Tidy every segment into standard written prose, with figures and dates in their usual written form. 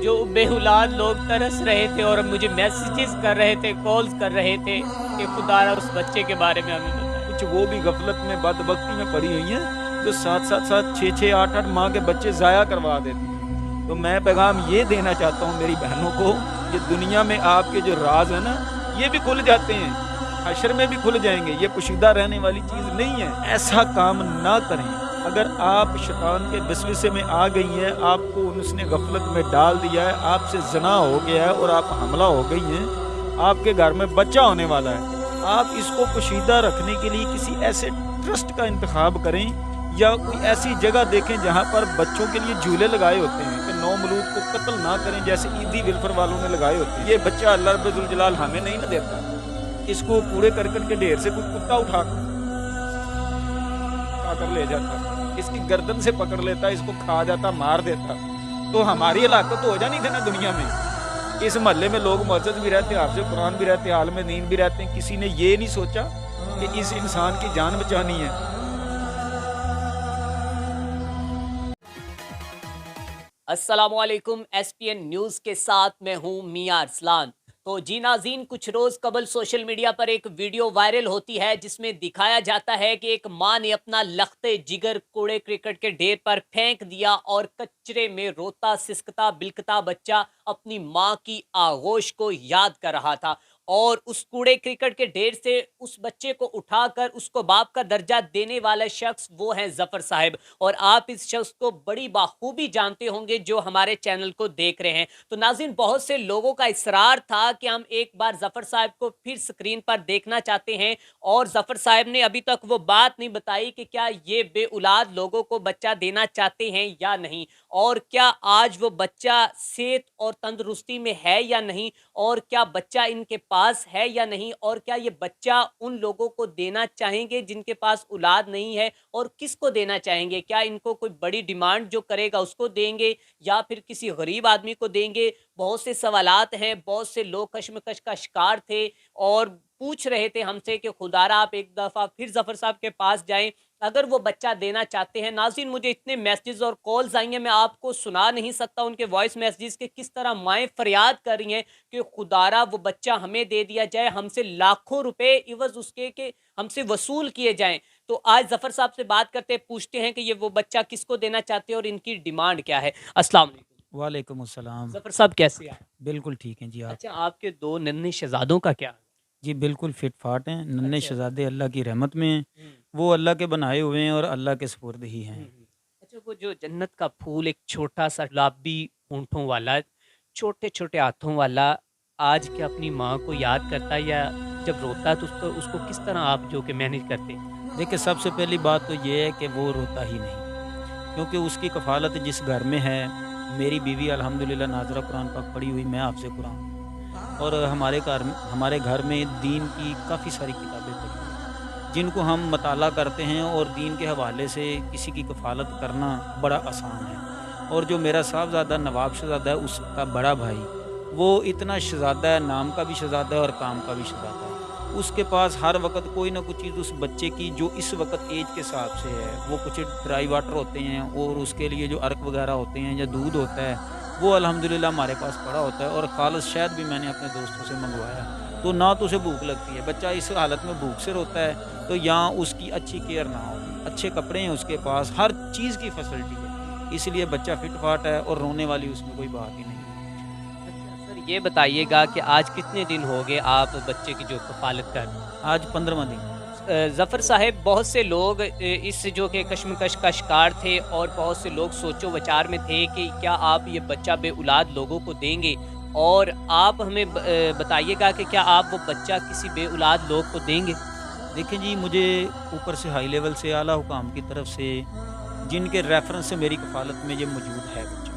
जो बेहुलाद लोग तरस रहे थे और मुझे मैसेजेस कर रहे थे, कॉल्स कर रहे थे कि खुदारा उस बच्चे के बारे में हमें बताएं। कुछ वो भी गफलत में बदबख्ती में पड़ी हुई हैं जो 7-7, 6-6, 8-8 माह के बच्चे ज़ाया करवा देते हैं। तो मैं पैगाम ये देना चाहता हूँ मेरी बहनों को कि दुनिया में आपके जो राज है ना ये भी खुल जाते हैं, हशर में भी खुल जाएंगे। ये पोशीदा रहने वाली चीज़ नहीं है। ऐसा काम ना करें। अगर आप शैतान के वसवसे में आ गई हैं, आपको उसने गफलत में डाल दिया है, आपसे जना हो गया है और आप हमला हो गई हैं, आपके घर में बच्चा होने वाला है, आप इसको पोशीदा रखने के लिए किसी ऐसे ट्रस्ट का इंतखाब करें या कोई ऐसी जगह देखें जहाँ पर बच्चों के लिए झूले लगाए होते हैं कि नौ मलूद को कत्ल ना करें, जैसे ईदी विल्फर वालों ने लगाए होते हैं। ये बच्चा अल्लाह रब्बुल जलाल हमें नहीं ना देता। इसको कूड़े करकट के ढेर से कोई कुत्ता उठा कर ले जाता, इसकी गर्दन से पकड़ लेता, इसको खा जाता, मार देता, तो हमारी हलाकत तो हो जानी थी ना दुनिया में। इस महल्ले में लोग मुअज़्ज़ज़ भी रहते, हाफ़िज़ कुरान भी रहते, आलिम दीन भी रहते हैं। किसी ने ये नहीं सोचा कि इस इंसान की जान बचानी है। अस्सलामुअलैकुम, SPN न्यूज़ के साथ मैं हूँ मियां अरसलान। तो जी नाज़रीन, कुछ रोज़ कबल सोशल मीडिया पर एक वीडियो वायरल होती है जिसमें दिखाया जाता है कि एक माँ ने अपना लख्ते जिगर कूड़े क्रिकेट के ढेर पर फेंक दिया और कचरे में रोता सिसकता बिलकता बच्चा अपनी माँ की आगोश को याद कर रहा था और उस कूड़े क्रिकेट के ढेर से उस बच्चे को उठाकर उसको बाप का दर्जा देने वाला शख्स वो हैं ज़फ़र साहब। और आप इस शख्स को बड़ी बाखूबी जानते होंगे जो हमारे चैनल को देख रहे हैं। तो नाज़रीन, बहुत से लोगों का इसरार था कि हम एक बार ज़फ़र साहब को फिर स्क्रीन पर देखना चाहते हैं और ज़फ़र साहब ने अभी तक वो बात नहीं बताई कि क्या ये बेऔलाद लोगों को बच्चा देना चाहते हैं या नहीं, और क्या आज वो बच्चा सेहत और तंदुरुस्ती में है या नहीं, और क्या बच्चा इनके पास है या नहीं, और क्या ये बच्चा उन लोगों को देना चाहेंगे जिनके पास औलाद नहीं है, और किसको देना चाहेंगे। क्या इनको कोई बड़ी डिमांड जो करेगा उसको देंगे या फिर किसी गरीब आदमी को देंगे। बहुत से सवालात हैं, बहुत से लोग कश्मकश का शिकार थे और पूछ रहे थे हमसे कि खुदारा आप एक दफ़ा फिर ज़फ़र साहब के पास जाएं अगर वो बच्चा देना चाहते हैं। नाज़रीन, मुझे इतने मैसेजेस और कॉल्स आई हैं, मैं आपको सुना नहीं सकता उनके वॉइस मैसेजेस के किस तरह माएँ फरियाद कर रही हैं कि खुदारा वो बच्चा हमें दे दिया जाए, हमसे लाखों रुपए इवज़ उसके के हमसे वसूल किए जाएं। तो आज ज़फ़र साहब से बात करते पूछते हैं कि ये वो बच्चा किसको देना चाहते हैं और इनकी डिमांड क्या है। अस्सलाम वालेकुम। वालेकुम अस्सलाम। ज़फ़र साहब कैसे हैं? बिल्कुल ठीक हैं जी आप। अच्छा, आपके 2 नन्हे शहज़ादों का क्या? जी बिल्कुल फिट फाट हैं। नन्हे अच्छा। शहज़ादे अल्लाह की रहमत में हैं। हुँ। वो अल्लाह के बनाए हुए हैं और अल्लाह के सुपुर्द ही हैं। अच्छा, वो जो जन्नत का फूल एक छोटा-सा गुलाबी होंठों वाला, छोटे-छोटे हाथों वाला, आज क्या अपनी माँ को याद करता है या जब रोता है तो उसको उसको किस तरह आप जो कि मैनेज करते हैं? देखिए सबसे पहली बात तो ये है कि वो रोता ही नहीं, क्योंकि उसकी कफ़ालत जिस घर में है, मेरी बीवी अल्हम्दुलिल्लाह नाज़रा कुरान पाक पढ़ी हुई, मैं हाफ़िज़ कुरान, और हमारे घर में दीन की काफ़ी सारी किताबें पढ़ी हैं जिनको हम मताला करते हैं, और दीन के हवाले से किसी की कफ़ालत करना बड़ा आसान है। और जो मेरा साहबज़ादा नवाब शहज़ादा है, उसका बड़ा भाई, वो इतना शहज़ादा है, नाम का भी शहज़ादा है और काम का भी शहज़ादा है। उसके पास हर वक्त कोई ना कोई चीज़ उस बच्चे की जो इस वक्त एज के हिसाब से है, वो कुछ ड्राई वाटर होते हैं और उसके लिए जो अर्क वगैरह होते हैं या दूध होता है, वो अल्हम्दुलिल्लाह हमारे पास पड़ा होता है। और खालिस शहद भी मैंने अपने दोस्तों से मंगवाया, तो ना तो उसे भूख लगती है। बच्चा इस हालत में भूख से रोता है तो यहाँ उसकी अच्छी केयर ना हो, अच्छे कपड़े हैं उसके पास, हर चीज़ की फैसिलिटी है, इसलिए बच्चा फिट फाट है और रोने वाली उसमें कोई बात ही नहीं है। अच्छा सर, ये बताइएगा कि आज कितने दिन हो गए आप बच्चे की जो कफ़ालत कर रहे हैं? आज 15वां दिन। ज़फ़र साहब, बहुत से लोग इस जो कि कश्मकश का शिकार थे और बहुत से लोग सोचो विचार में थे कि क्या आप ये बच्चा बेऔलाद लोगों को देंगे, और आप हमें बताइएगा कि क्या आप वो बच्चा किसी बेऔलाद लोग को देंगे? देखिए जी, मुझे ऊपर से हाई लेवल से आला हुकाम की तरफ से जिनके रेफरेंस से मेरी कफ़ालत में ये मौजूद है बच्चा,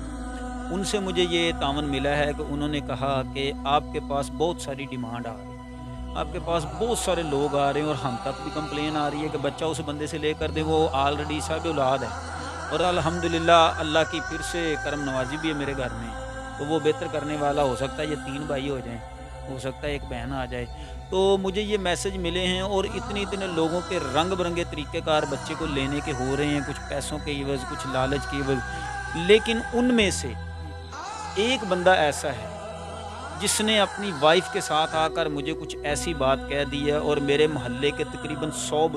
उनसे मुझे ये तावन मिला है कि उन्होंने कहा कि आपके पास बहुत सारी डिमांड आ रही है, आपके पास बहुत सारे लोग आ रहे हैं और हम तक भी कंप्लेन आ रही है कि बच्चा उस बंदे से लेकर दे, वो ऑलरेडी साहब औलाद है, और अल्हम्दुलिल्लाह अल्लाह की फिर से करम नवाजी भी है मेरे घर में, तो वो बेहतर करने वाला हो सकता है ये 3 भाई हो जाएँ, हो सकता है एक बहन आ जाए। तो मुझे ये मैसेज मिले हैं और इतने लोगों के रंग बिरंगे तरीक़ेकार बच्चे को लेने के हो रहे हैं, कुछ पैसों के इवज़, कुछ लालच के इवज़, लेकिन उनमें से ایک بندہ ایسا ہے جس نے اپنی وائف کے ساتھ آ کر مجھے کچھ ایسی بات کہہ دی ہے، اور میرے محلے کے تقریباً 100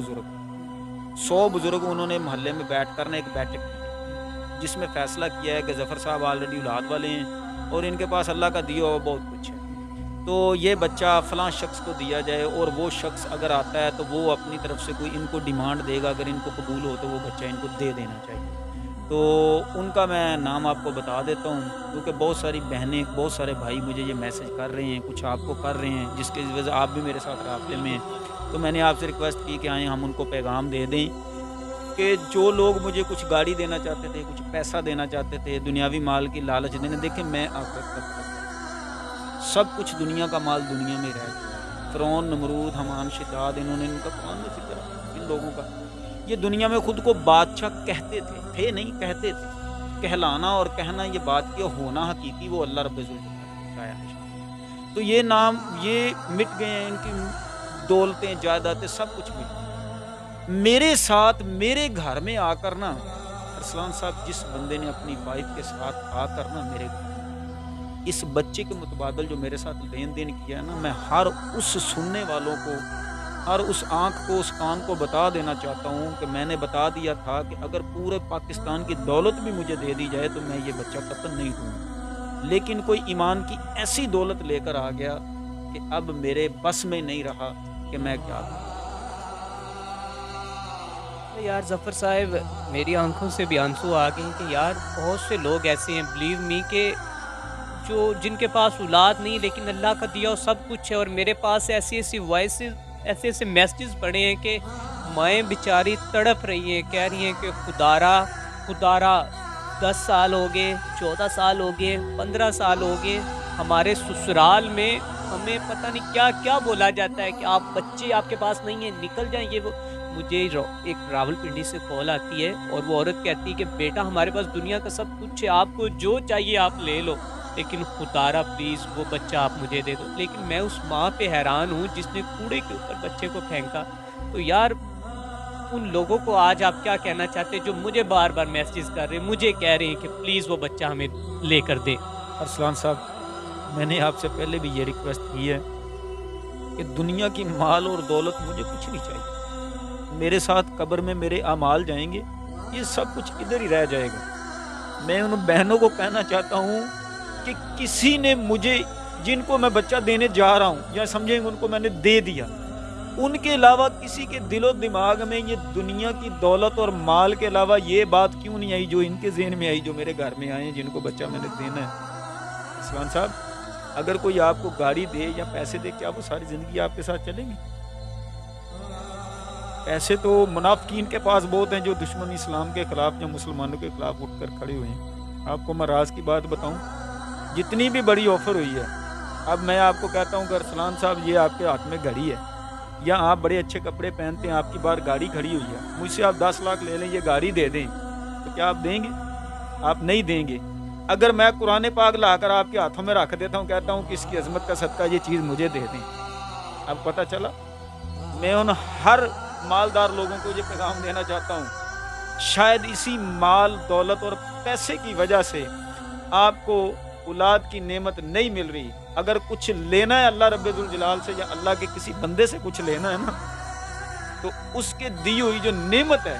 بزرگ انہوں نے محلے میں بیٹھ کر ایک بیٹھک کی جس میں فیصلہ کیا ہے کہ ظفر صاحب آلریڈی اولاد والے ہیں اور ان کے پاس اللہ کا دیا ہوا بہت کچھ ہے، تو یہ بچہ فلاں شخص کو دیا جائے، اور وہ شخص اگر آتا ہے تو وہ اپنی طرف سے کوئی ان کو ڈیمانڈ دے گا، اگر ان کو قبول ہو تو وہ بچہ ان کو دے دینا چاہیے۔ تو ان کا میں نام آپ کو بتا دیتا ہوں، کیونکہ بہت ساری بہنیں، بہت سارے بھائی مجھے یہ میسج کر رہے ہیں، کچھ آپ کو کر رہے ہیں، جس کی وجہ سے آپ بھی میرے ساتھ رابطے میں ہیں۔ تو میں نے آپ سے ریکویسٹ کی کہ آئیں ہم ان کو پیغام دے دیں کہ جو لوگ مجھے کچھ گاڑی دینا چاہتے تھے، کچھ پیسہ دینا چاہتے تھے، دنیاوی مال کی لالچ دینے، دیکھیں میں آخرت تک سب کچھ دنیا کا مال دنیا میں رہ گیا۔ فرعون، نمرود، حمان، شداد، انہوں نے ان کا قرآن میں ذکر ہے، ان لوگوں کا یہ دنیا میں خود کو بادشاہ کہتے تھے نہیں کہتے تھے۔ کہلانا اور کہنا یہ بات کی، ہونا حقیقی وہ اللہ رب العزت کا ہے۔ تو یہ نام یہ مٹ گئے ہیں، ان کی دولتیں، جائیدادیں سب کچھ مٹ گئی۔ میرے ساتھ میرے گھر میں آ کر نا ارسلان صاحب، جس بندے نے اپنی وائف کے ساتھ آ کر نا میرے اس بچے کے متبادل جو میرے ساتھ لین دین کیا ہے نا، میں ہر اس سننے والوں کو، ہر اس آنکھ کو، اس کان کو بتا دینا چاہتا ہوں کہ میں نے بتا دیا تھا کہ اگر پورے پاکستان کی دولت بھی مجھے دے دی جائے تو میں یہ بچہ قتل نہیں دوں گا، لیکن کوئی ایمان کی ایسی دولت لے کر آ گیا کہ اب میرے بس میں نہیں رہا کہ میں کیا کروں۔ یار ظفر صاحب، میری آنکھوں سے بھی آنسو آ گئے کہ یار بہت سے لوگ ایسے ہیں، بلیو می، کہ جن کے پاس اولاد نہیں لیکن اللہ کا دیا سب کچھ ہے، اور میرے پاس ایسی وائسز، ایسے میسیجز پڑے ہیں کہ مائیں بیچاری تڑپ رہی ہیں، کہہ رہی ہیں کہ خدارا 10 سال ہو گئے، 14 سال ہو گئے، 15 سال ہو گئے، ہمارے سسرال میں ہمیں پتہ نہیں کیا کیا بولا جاتا ہے کہ آپ بچے آپ کے پاس نہیں ہیں، نکل جائیں۔ یہ وہ مجھے ایک راول پنڈی سے کال آتی ہے اور وہ عورت کہتی ہے کہ بیٹا ہمارے پاس دنیا کا سب کچھ ہے، آپ کو جو چاہیے آپ لے لو، لیکن خدارا پلیز وہ بچہ آپ مجھے دے دو۔ لیکن میں اس ماں پہ حیران ہوں جس نے کوڑے کے اوپر بچے کو پھینکا۔ تو یار ان لوگوں کو آج آپ کیا کہنا چاہتے ہیں جو مجھے بار بار میسیج کر رہے ہیں، مجھے کہہ رہے ہیں کہ پلیز وہ بچہ ہمیں لے کر دے؟ ارسلان صاحب، میں نے آپ سے پہلے بھی یہ ریکویسٹ کی ہے کہ دنیا کی مال اور دولت مجھے کچھ نہیں چاہیے، میرے ساتھ قبر میں میرے اعمال جائیں گے، یہ سب کچھ ادھر ہی رہ جائے گا۔ میں ان بہنوں کو کہنا چاہتا ہوں کہ کسی نے مجھے، جن کو میں بچہ دینے جا رہا ہوں یا سمجھیں ان کو میں نے دے دیا، ان کے علاوہ کسی کے دل و دماغ میں یہ دنیا کی دولت اور مال کے علاوہ یہ بات کیوں نہیں آئی جو ان کے ذہن میں آئی، جو میرے گھر میں آئے ہیں، جن کو بچہ میں نے دینا ہے۔ عثمان صاحب، اگر کوئی آپ کو گاڑی دے یا پیسے دے، کیا وہ ساری زندگی آپ کے ساتھ چلیں گے؟ پیسے تو منافقین کے پاس بہت ہیں جو دشمن اسلام کے خلاف یا مسلمانوں کے خلاف اٹھ کر کھڑے ہوئے ہیں۔ آپ کو میں راز کی بات بتاؤں، جتنی بھی بڑی آفر ہوئی ہے، اب میں آپ کو کہتا ہوں کہ ارسلان صاحب یہ آپ کے ہاتھ میں گھڑی ہے، یا آپ بڑے اچھے کپڑے پہنتے ہیں، آپ کی باہر گاڑی کھڑی ہوئی ہے، مجھ سے آپ 10 لاکھ لے لیں، یہ گاڑی دے دیں، تو کیا آپ دیں گے؟ آپ نہیں دیں گے۔ اگر میں قرآن پاک لا کر آپ کے ہاتھوں میں رکھ دیتا ہوں، کہتا ہوں کہ اس کی عظمت کا صدقہ یہ چیز مجھے دے دیں، اب پتہ چلا؟ میں ان ہر مالدار لوگوں کو یہ پیغام دینا چاہتا ہوں، شاید اسی مال، دولت اور پیسے کی وجہ سے آپ کو اولاد کی نعمت نہیں مل رہی۔ اگر کچھ لینا ہے اللہ رب الجلال سے یا اللہ کے کسی بندے سے کچھ لینا ہے نا، تو اس کے دی ہوئی جو نعمت ہے،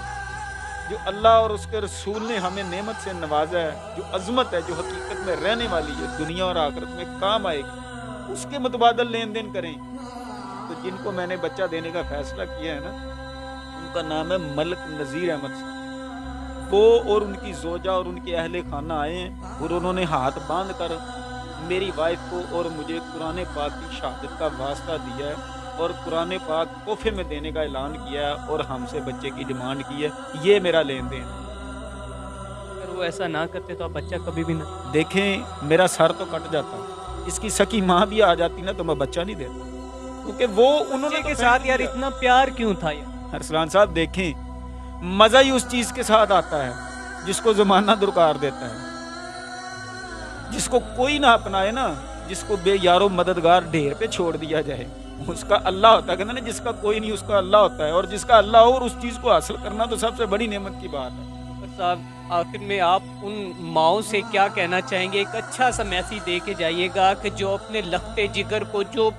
جو اللہ اور اس کے رسول نے ہمیں نعمت سے نوازا ہے، جو عظمت ہے، جو حقیقت میں رہنے والی ہے، دنیا اور آخرت میں کام آئے گی، اس کے متبادل لین دین کریں۔ تو جن کو میں نے بچہ دینے کا فیصلہ کیا ہے نا، ان کا نام ہے ملک نذیر احمد صاحب۔ وہ اور ان کی زوجہ اور ان کے اہل خانہ آئے ہیں اور انہوں نے ہاتھ باندھ کر میری وائف کو اور مجھے قرآن پاک کی شہادت کا واسطہ دیا ہے اور قرآن پاک تحفے میں دینے کا اعلان کیا ہے اور ہم سے بچے کی ڈیمانڈ کی ہے۔ یہ میرا لین دین ہے۔ اگر وہ ایسا نہ کرتے تو آپ بچہ کبھی بھی نہ دیکھیں، میرا سر تو کٹ جاتا، اس کی سکی ماں بھی آ جاتی نا تو میں بچہ نہیں دیتا، کیونکہ وہ انہوں نے کے ساتھ یار اتنا پیار کیوں تھا یار؟ ارسلان صاحب دیکھیں، مزہ ہی اس چیز کے ساتھ آتا ہے جس کو زمانہ درکار دیتا ہے، جس کو کوئی نہ اپنائے نا، جس کو بے یارو مددگار ڈھیر پہ چھوڑ دیا جائے، اس کا اللہ ہوتا ہے، کہتے ہیں نا جس کا کوئی نہیں اس کا اللہ ہوتا ہے، اور جس کا اللہ ہو اور اس چیز کو حاصل کرنا تو سب سے بڑی نعمت کی بات ہے۔ صاحب आखिर में आप उन माँओं से क्या कहना चाहेंगे? एक अच्छा सा मैसेज दे के जाइएगा कि जो अपने लखते जिगर को जो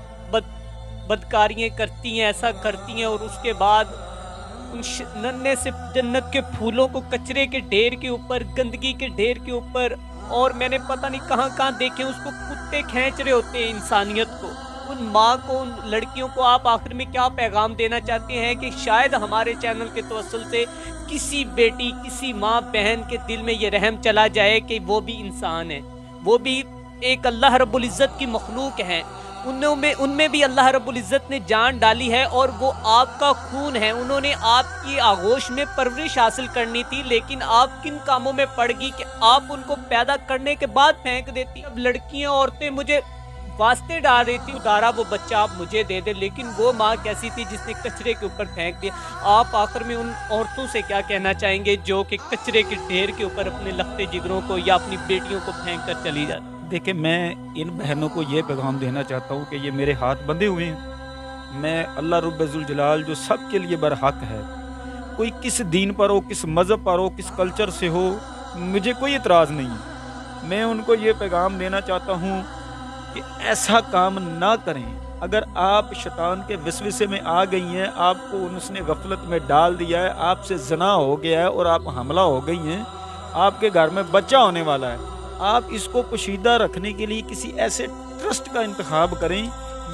बदकारियाँ करती हैं, ऐसा करती हैं और उसके बाद उन नन्हे से जन्नत के फूलों को कचरे के ढेर के ऊपर, गंदगी के ढेर के ऊपर, और मैंने पता नहीं कहाँ-कहाँ देखे उसको कुत्ते खींच रहे होते हैं इंसानियत को। उन माँ को, उन लड़कियों को आप आखिर में क्या पैगाम देना चाहते हैं कि शायद हमारे चैनल के तवस्सुल से किसी बेटी, किसी माँ बहन के दिल में ये रहम चला जाए कि वो भी इंसान है, वो भी एक अल्लाह रब्बुल इज़्ज़त की मखलूक हैं, उनमें भी अल्लाह रब्बुल इज़्ज़त ने जान डाली है और वो आपका खून है। उन्होंने आपकी आगोश में परवरिश हासिल करनी थी, लेकिन आप किन कामों में पड़ गई कि आप उनको पैदा करने के बाद फेंक देती। अब लड़कियां, औरतें मुझे वास्ते डाल रही थी, उतारा वो बच्चा आप मुझे दे दे, लेकिन वो माँ कैसी थी जिसने कचरे के ऊपर फेंक दिया। आप आखिर में उन औरतों से क्या कहना चाहेंगे जो कि कचरे के ढेर के ऊपर अपने लखते जिगरों को या अपनी बेटियों को फेंक कर चली जाती? देखिए, मैं इन बहनों को ये पैगाम देना चाहता हूँ कि ये मेरे हाथ बंधे हुए हैं। मैं अल्लाह रब्बुल जलाल जो सब के लिए बरहक है, कोई किस दीन पर हो, किस मज़हब पर हो, किस कल्चर से हो, मुझे कोई इतराज़ नहीं है। मैं उनको ये पैगाम देना चाहता हूँ कि ऐसा काम ना करें। अगर आप शैतान के वसवसे में आ गई हैं, आपको उसने गफलत में डाल दिया है, आपसे ज़ना हो गया है और आप हमला हो गई हैं, आपके घर में बच्चा होने वाला है, आप इसको पोशीदा रखने के लिए किसी ऐसे ट्रस्ट का इंतखाब करें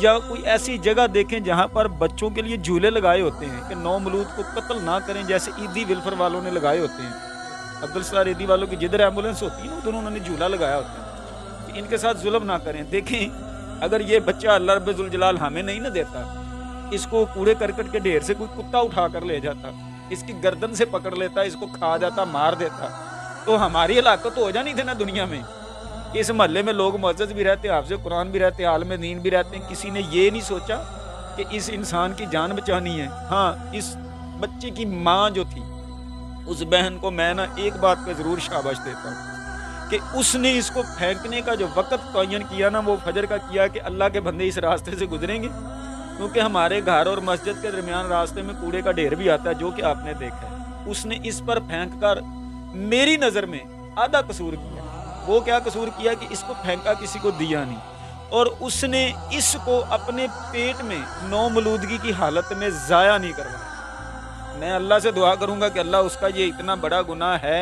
या कोई ऐसी जगह देखें जहां पर बच्चों के लिए झूले लगाए होते हैं कि नौमलूद को कत्ल ना करें, जैसे ईदी विल्फर वालों ने लगाए होते हैं। अब्दुल सत्तार ईदी वालों की जिधर एम्बुलेंस होती है ना, उधर उन्होंने झूला लगाया होता है कि इनके साथ जुल्म ना करें। देखें, अगर ये बच्चा अल्लाह रब्बुल जलाल हमें नहीं ना देता, इसको कूड़े करकट के ढेर से कोई कुत्ता उठा कर ले जाता, इसकी गर्दन से पकड़ लेता, इसको खा जाता, मार देता, तो हमारी हलाकत तो हो जानी थी ना दुनिया में। इस महल्ले में लोग मुअज़्ज़ज़ भी रहते, हाफ़िज़ कुरान भी रहते, आलिम दीन भी रहते हैं। किसी ने ये नहीं सोचा कि इस इंसान की जान बचानी है। हाँ, इस बच्चे की माँ जो थी, उस बहन को मैं ना एक बात पे ज़रूर शाबाश देता हूँ कि उसने इसको फेंकने का जो वक़्त तयन किया ना, वो फजर का किया कि अल्लाह के बंदे इस रास्ते से गुजरेंगे, क्योंकि हमारे घर और मस्जिद के दरमियान रास्ते में कूड़े का ढेर भी आता है, जो कि आपने देखा है। उसने इस पर फेंक कर मेरी नज़र में आधा कसूर किया। वो क्या कसूर किया कि इसको फेंका, किसी को दिया नहीं, और उसने इसको अपने पेट में नौमलूदगी की हालत में ज़ाया नहीं करवाया। मैं अल्लाह से दुआ करूँगा कि अल्लाह उसका ये इतना बड़ा गुनाह है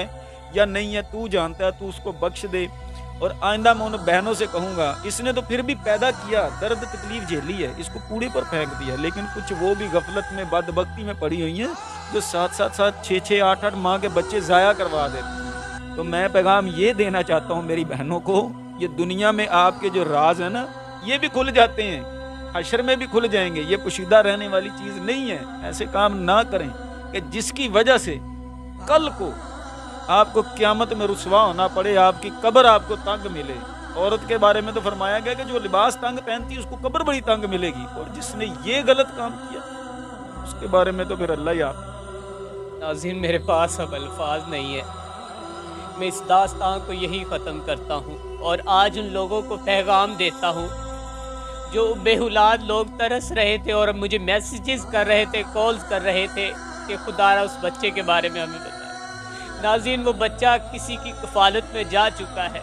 या नहीं है, तू जानता है, तू उसको बख्श दे। और आइंदा मैं उन बहनों से कहूँगा, इसने तो फिर भी पैदा किया, दर्द तकलीफ झेली है, इसको कूड़े पर फेंक दिया, लेकिन कुछ वो भी गफलत में, बदबख्ती में पड़ी हुई हैं जो 7-7, 6-6, 8-8 माह के बच्चे ज़ाया करवा देते हैं। तो मैं पैगाम ये देना चाहता हूँ मेरी बहनों को, ये दुनिया में आपके जो राज है ना, ये भी खुल जाते हैं, हशर में भी खुल जाएंगे। ये पोशीदा रहने वाली चीज़ नहीं है। ऐसे काम ना करें कि जिसकी वजह से कल को आपको क़यामत में रुसवा होना पड़े, आपकी कब्र आपको तंग मिले। औरत के बारे में तो फरमाया गया कि जो लिबास तंग पहनती है उसको कब्र बड़ी तंग मिलेगी, और जिसने ये गलत काम किया उसके बारे में तो फिर अल्लाह ही आप। नाज़रीन, मेरे पास अब अल्फाज नहीं है। मैं इस दास्तान को यही ख़त्म करता हूँ और आज उन लोगों को पैगाम देता हूँ जो बेहुलाद लोग तरस रहे थे और मुझे मैसेजेस कर रहे थे, कॉल्स कर रहे थे कि खुदारा उस बच्चे के बारे में हमें बताएं। नाज़रीन, वो बच्चा किसी की कफालत में जा चुका है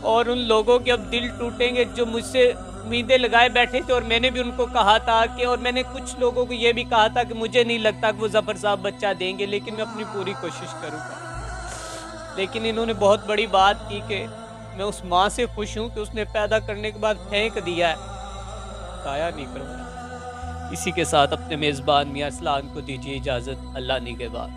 और उन लोगों के अब दिल टूटेंगे जो मुझसे उम्मीदें लगाए बैठे थे। और मैंने भी उनको कहा था कि, और मैंने कुछ लोगों को ये भी कहा था कि मुझे नहीं लगता कि वो ज़फ़र साहब बच्चा देंगे, लेकिन मैं अपनी पूरी कोशिश करूँगा। लेकिन इन्होंने बहुत बड़ी बात की कि मैं उस माँ से खुश हूँ कि उसने पैदा करने के बाद फेंक दिया है, खाया नहीं करवाया। इसी के साथ अपने मेज़बान मियां अरसलान को दीजिए इजाज़त। अल्लाह निगहबान।